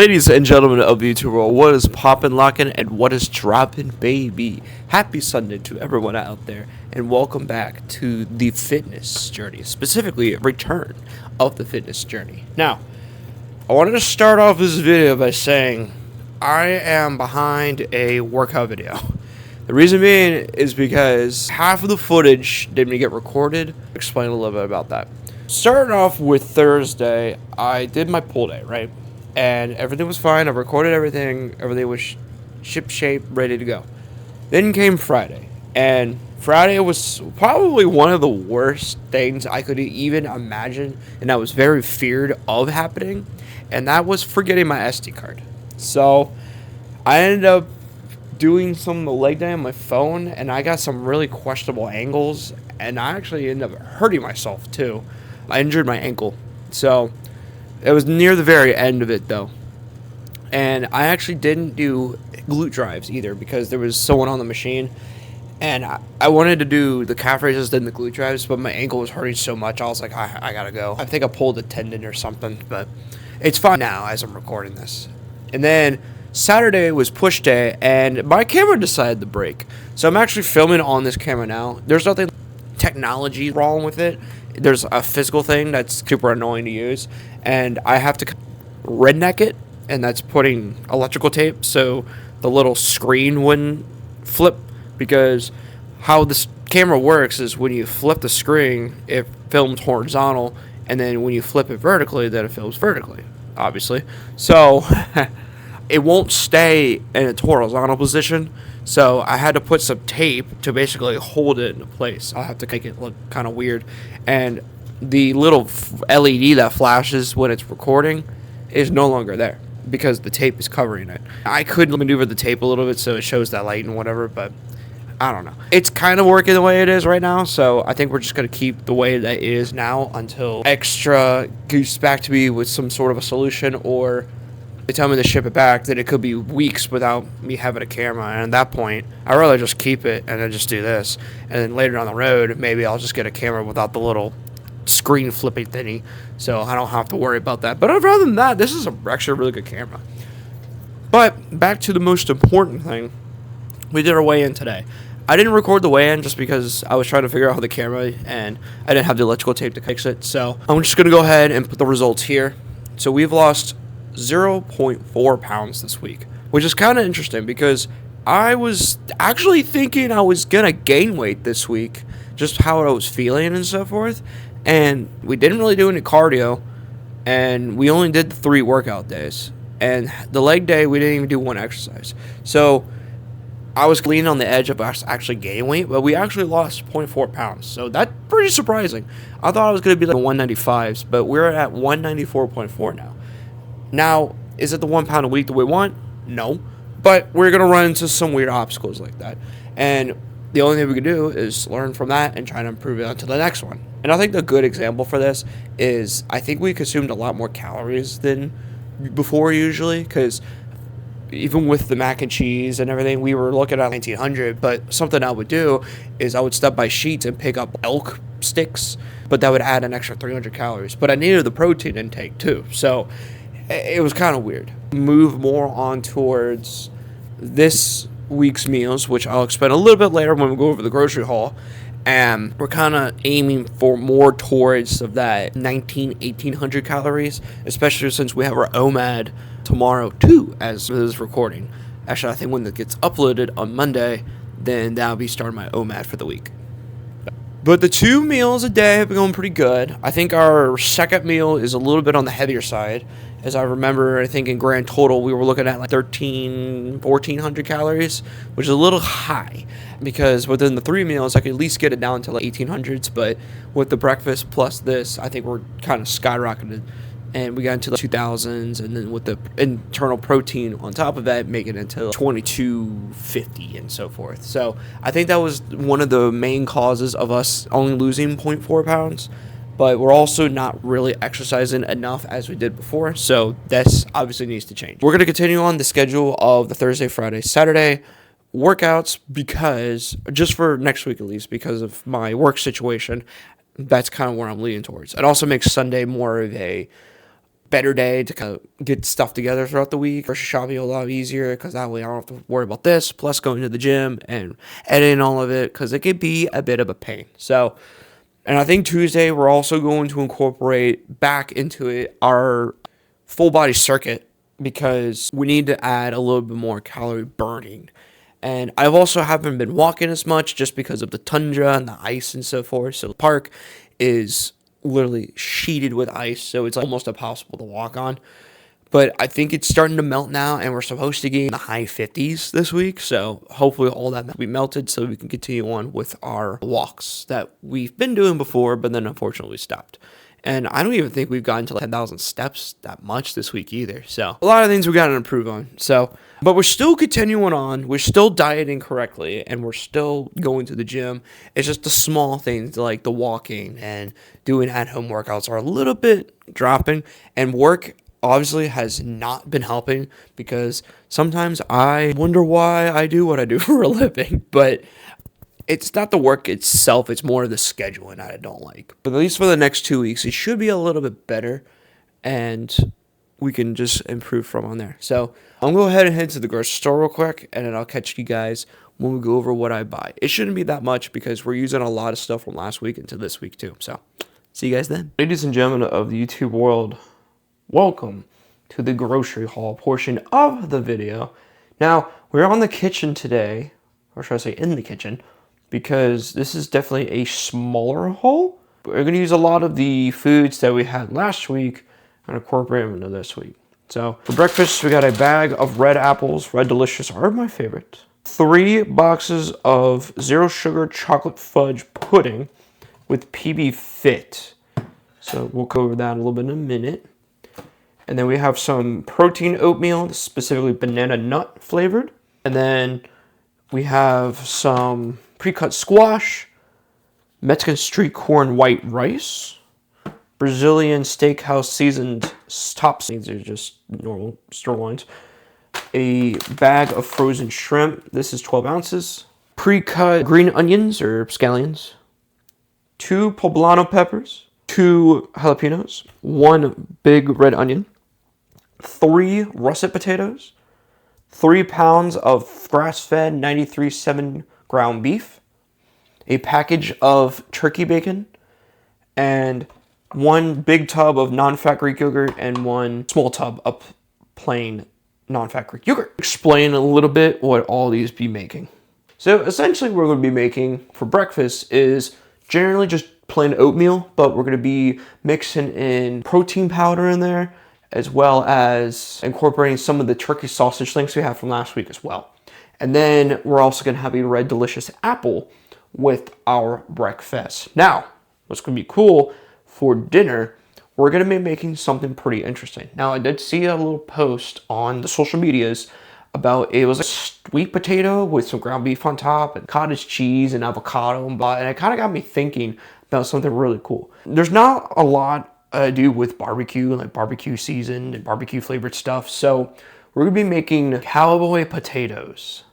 Ladies and gentlemen of the YouTube world, what is poppin', lockin', and what is droppin', baby? Happy Sunday to everyone out there, and welcome back to the fitness journey, specifically return of the fitness journey. Now, I wanted to start off this video by saying I am behind a workout video. The reason being is because half of the footage didn't get recorded. I'll explain a little bit about that. Starting off with Thursday, I did my pull day, right? And everything was fine. I recorded everything. Everything was ship shape, ready to go. Then came Friday. And Friday was probably one of the worst things I could even imagine. And I was very feared of happening. And that was forgetting my SD card. So I ended up doing some of the leg day on my phone. And I got some really questionable angles. And I actually ended up hurting myself too. I injured my ankle. So it was near the very end of it, though. And I actually didn't do glute drives either because there was someone on the machine. And I wanted to do the calf raises, then the glute drives, but my ankle was hurting so much, I was like, I gotta go. I think I pulled a tendon or something, but it's fine now as I'm recording this. And then Saturday was push day, and my camera decided to break. So I'm actually filming on this camera now. There's nothing technology wrong with it. There's a physical thing that's super annoying to use, and I have to redneck it, and that's putting electrical tape so the little screen wouldn't flip, because how this camera works is when you flip the screen, it films horizontal, and then when you flip it vertically, then it films vertically, obviously. So it won't stay in its horizontal position. So I had to put some tape to basically hold it into place. I'll have to make it look kind of weird. And the little LED that flashes when it's recording is no longer there because the tape is covering it. I could maneuver the tape a little bit so it shows that light and whatever, but I don't know. It's kind of working the way it is right now, so I think we're just going to keep the way that it is now until extra gets back to me with some sort of a solution, or they tell me to ship it back, that it could be weeks without me having a camera. And at that point, I'd rather just keep it and then just do this. And then later down the road, maybe I'll just get a camera without the little screen flipping thingy, so I don't have to worry about that. But other than that, this is actually a really good camera. But back to the most important thing, we did our weigh-in today. I didn't record the weigh-in just because I was trying to figure out how the camera, and I didn't have the electrical tape to fix it. So I'm just going to go ahead and put the results here. So we've lost 0.4 pounds this week, which is kind of interesting because I was actually thinking I was gonna gain weight this week, just how I was feeling and so forth. And we didn't really do any cardio, and we only did the 3 workout days, and the leg day we didn't even do one exercise. So I was leaning on the edge of us actually gaining weight, but we actually lost 0.4 pounds. So that's pretty surprising. I thought I was gonna be like 195s, but we're at 194.4 now. Now, is it the 1 pound a week that we want? No. But we're going to run into some weird obstacles like that. And the only thing we can do is learn from that and try to improve it onto the next one. And I think the good example for this is I think we consumed a lot more calories than before usually, because even with the mac and cheese and everything, we were looking at 1900. But something I would do is I would stop by Sheets and pick up elk sticks, but that would add an extra 300 calories. But I needed the protein intake too. So it was kind of weird. Move more on towards this week's meals, which I'll explain a little bit later when we go over the grocery haul. And we're kind of aiming for more towards of that 1800 calories, especially since we have our OMAD tomorrow too, as this is recording. Actually, I think when it gets uploaded on Monday, then that'll be starting my OMAD for the week. But the 2 meals a day have been going pretty good. I think our second meal is a little bit on the heavier side. As I remember, I think in grand total, we were looking at like 1,400 calories, which is a little high. Because within the 3 meals, I could at least get it down to like 1800s. But with the breakfast plus this, I think we're kind of skyrocketed. And we got into the 2000s, and then with the internal protein on top of that, making it into 2250 and so forth. So I think that was one of the main causes of us only losing 0.4 pounds. But we're also not really exercising enough as we did before. So this obviously needs to change. We're going to continue on the schedule of the Thursday, Friday, Saturday workouts, because just for next week at least, because of my work situation, that's kind of where I'm leaning towards. It also makes Sunday more of a better day to kind of get stuff together throughout the week. Grocery shopping a lot easier because that way I don't have to worry about this, plus going to the gym and editing all of it, because it could be a bit of a pain. So, and I think Tuesday we're also going to incorporate back into it our full body circuit, because we need to add a little bit more calorie burning. And I've also haven't been walking as much just because of the tundra and the ice and so forth. So the park is literally sheeted with ice, so it's almost impossible to walk on. But I think it's starting to melt now, and we're supposed to get in the high 50s this week. So hopefully all that will be melted so we can continue on with our walks that we've been doing before, but then unfortunately stopped. And I don't even think we've gotten to like 10,000 steps that much this week either. So a lot of things we got to improve on. So, but we're still continuing on. We're still dieting correctly, and we're still going to the gym. It's just the small things like the walking and doing at-home workouts are a little bit dropping. And work obviously has not been helping, because sometimes I wonder why I do what I do for a living. But it's not the work itself, it's more the scheduling that I don't like. But at least for the next 2 weeks, it should be a little bit better, and we can just improve from on there. So I'm going to go ahead and head to the grocery store real quick, and then I'll catch you guys when we go over what I buy. It shouldn't be that much because we're using a lot of stuff from last week into this week too. So see you guys then. Ladies and gentlemen of the YouTube world, welcome to the grocery haul portion of the video. Now, we're on the kitchen today, or should I say in the kitchen, because this is definitely a smaller haul. We're going to use a lot of the foods that we had last week and incorporate them into this week. So for breakfast, we got a bag of red apples. Red Delicious are my favorite. 3 boxes of zero sugar chocolate fudge pudding with PB Fit. So we'll go over that a little bit in a minute. And then we have some protein oatmeal, specifically banana nut flavored. And then we have some pre-cut squash, Mexican street corn white rice, Brazilian steakhouse seasoned tops. These are just normal sirloins. A bag of frozen shrimp. This is 12 ounces. Pre-cut green onions or scallions. 2 poblano peppers. 2 jalapenos. 1 big red onion. 3 russet potatoes. 3 pounds of grass-fed 93.7 ground beef, a package of turkey bacon, and 1 big tub of non-fat Greek yogurt and 1 small tub of plain non-fat Greek yogurt. Explain a little bit what all these be making. So essentially what we're going to be making for breakfast is generally just plain oatmeal, but we're going to be mixing in protein powder in there, as well as incorporating some of the turkey sausage links we had from last week as well. And then we're also going to have a Red Delicious apple with our breakfast. Now, what's going to be cool for dinner, we're going to be making something pretty interesting. Now, I did see a little post on the social medias about it was a sweet potato with some ground beef on top and cottage cheese and avocado and blah, and it kind of got me thinking about something really cool. There's not a lot I do with barbecue, like barbecue seasoned and barbecue flavored stuff, so we're going to be making cowboy potatoes.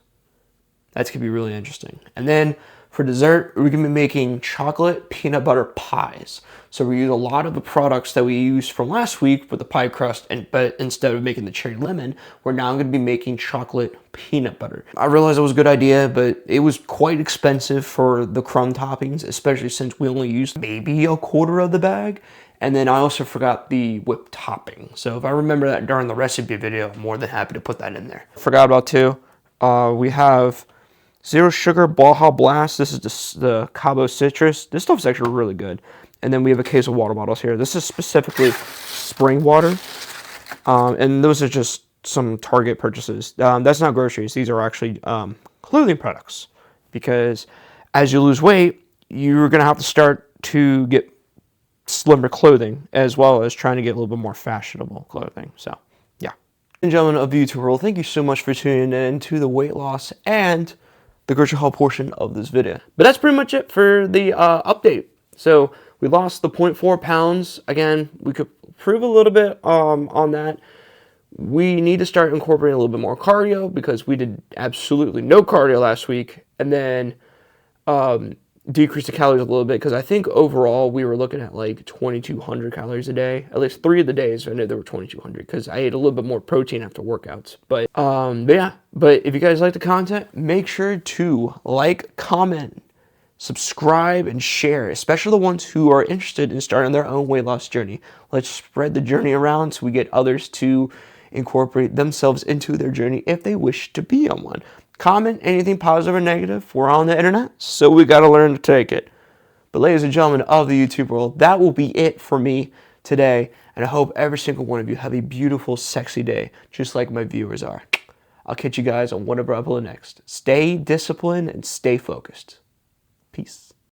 That's going to be really interesting. And then for dessert, we're going to be making chocolate peanut butter pies. So we use a lot of the products that we used from last week with the pie crust, but instead of making the cherry lemon, we're now going to be making chocolate peanut butter. I realized it was a good idea, but it was quite expensive for the crumb toppings, especially since we only used maybe a quarter of the bag. And then I also forgot the whipped topping. So if I remember that during the recipe video, I'm more than happy to put that in there. Forgot about 2. We have Zero Sugar Baja Blast. This is the Cabo Citrus. This stuff's actually really good. And then we have a case of water bottles here. This is specifically spring water. And those are just some Target purchases. That's not groceries. These are actually clothing products. Because as you lose weight, you're going to have to start to get slimmer clothing, as well as trying to get a little bit more fashionable clothing. So, yeah. Ladies and gentlemen of the YouTube world, thank you so much for tuning in to the weight loss and the grocery haul portion of this video. But that's pretty much it for the update. So we lost the 0.4 pounds. Again, we could improve a little bit on that. We need to start incorporating a little bit more cardio because we did absolutely no cardio last week. And then decrease the calories a little bit, because I think overall we were looking at like 2,200 calories a day. At least 3 of the days I know there were 2,200, because I ate a little bit more protein after workouts. But yeah, but if you guys like the content, make sure to like, comment, subscribe, and share, especially the ones who are interested in starting their own weight loss journey. Let's spread the journey around so we get others to incorporate themselves into their journey if they wish to be on one. Comment anything positive or negative. We're on the internet, so we got to learn to take it. But ladies and gentlemen of the YouTube world, that will be it for me today. And I hope every single one of you have a beautiful, sexy day, just like my viewers are. I'll catch you guys on whatever I upload next. Stay disciplined and stay focused. Peace.